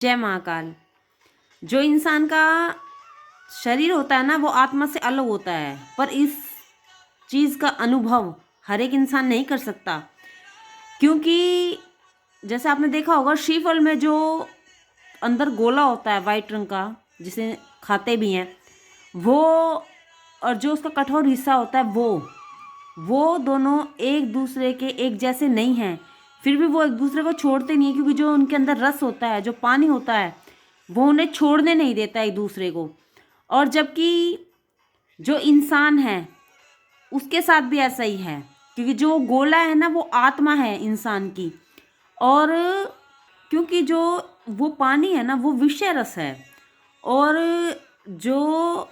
जय महाकाल। जो इंसान का शरीर होता है ना वो आत्मा से अलग होता है, पर इस चीज़ का अनुभव हर एक इंसान नहीं कर सकता। क्योंकि जैसे आपने देखा होगा श्रीफल में जो अंदर गोला होता है वाइट रंग का, जिसे खाते भी हैं वो, और जो उसका कठोर हिस्सा होता है वो दोनों एक दूसरे के एक जैसे नहीं हैं। फिर भी वो एक दूसरे को छोड़ते नहीं है, क्योंकि जो उनके अंदर रस होता है, जो पानी होता है, वो उन्हें छोड़ने नहीं देता एक दूसरे को। और जबकि जो इंसान है उसके साथ भी ऐसा ही है, क्योंकि जो गोला है ना वो आत्मा है इंसान की। और क्योंकि जो वो पानी है ना वो विषय रस है। और जो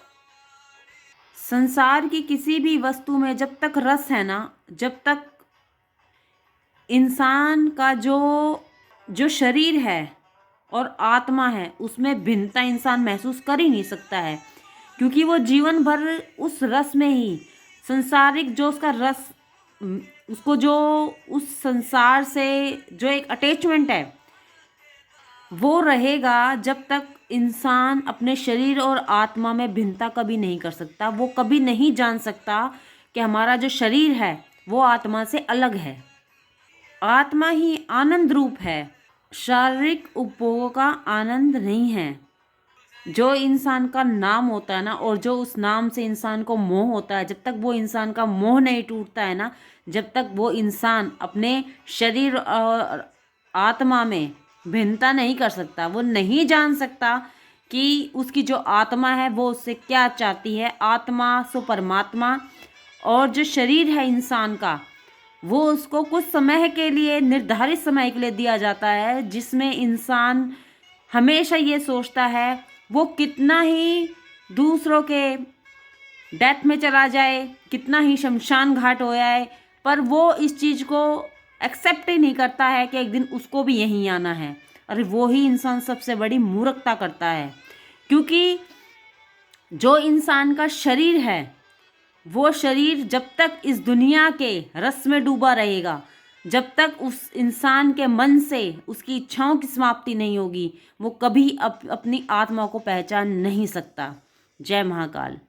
संसार की किसी भी वस्तु में जब तक रस है ना, जब तक इंसान का जो शरीर है और आत्मा है उसमें भिन्नता इंसान महसूस कर ही नहीं सकता है। क्योंकि वो जीवन भर उस रस में ही, संसारिक जो उसका रस, उसको जो उस संसार से जो एक अटैचमेंट है वो रहेगा जब तक इंसान अपने शरीर और आत्मा में भिन्नता कभी नहीं कर सकता। वो कभी नहीं जान सकता कि हमारा जो शरीर है वो आत्मा से अलग है। आत्मा ही आनंद रूप है, शारीरिक उपभोगों का आनंद नहीं है। जो इंसान का नाम होता है ना, और जो उस नाम से इंसान को मोह होता है, जब तक वो इंसान का मोह नहीं टूटता है ना, जब तक वो इंसान अपने शरीर और आत्मा में भिन्नता नहीं कर सकता, वो नहीं जान सकता कि उसकी जो आत्मा है वो उससे क्या चाहती है। आत्मा सो परमात्मा, और जो शरीर है इंसान का वो उसको कुछ समय के लिए, निर्धारित समय के लिए दिया जाता है, जिसमें इंसान हमेशा ये सोचता है वो कितना ही दूसरों के डेथ में चला जाए, कितना ही शमशान घाट हो जाए, पर वो इस चीज़ को एक्सेप्ट ही नहीं करता है कि एक दिन उसको भी यहीं आना है। अरे वो ही इंसान सबसे बड़ी मूर्खता करता है। क्योंकि जो इंसान का शरीर है वो शरीर जब तक इस दुनिया के रस में डूबा रहेगा, जब तक उस इंसान के मन से उसकी इच्छाओं की समाप्ति नहीं होगी, वो कभी अपनी आत्मा को पहचान नहीं सकता। जय महाकाल।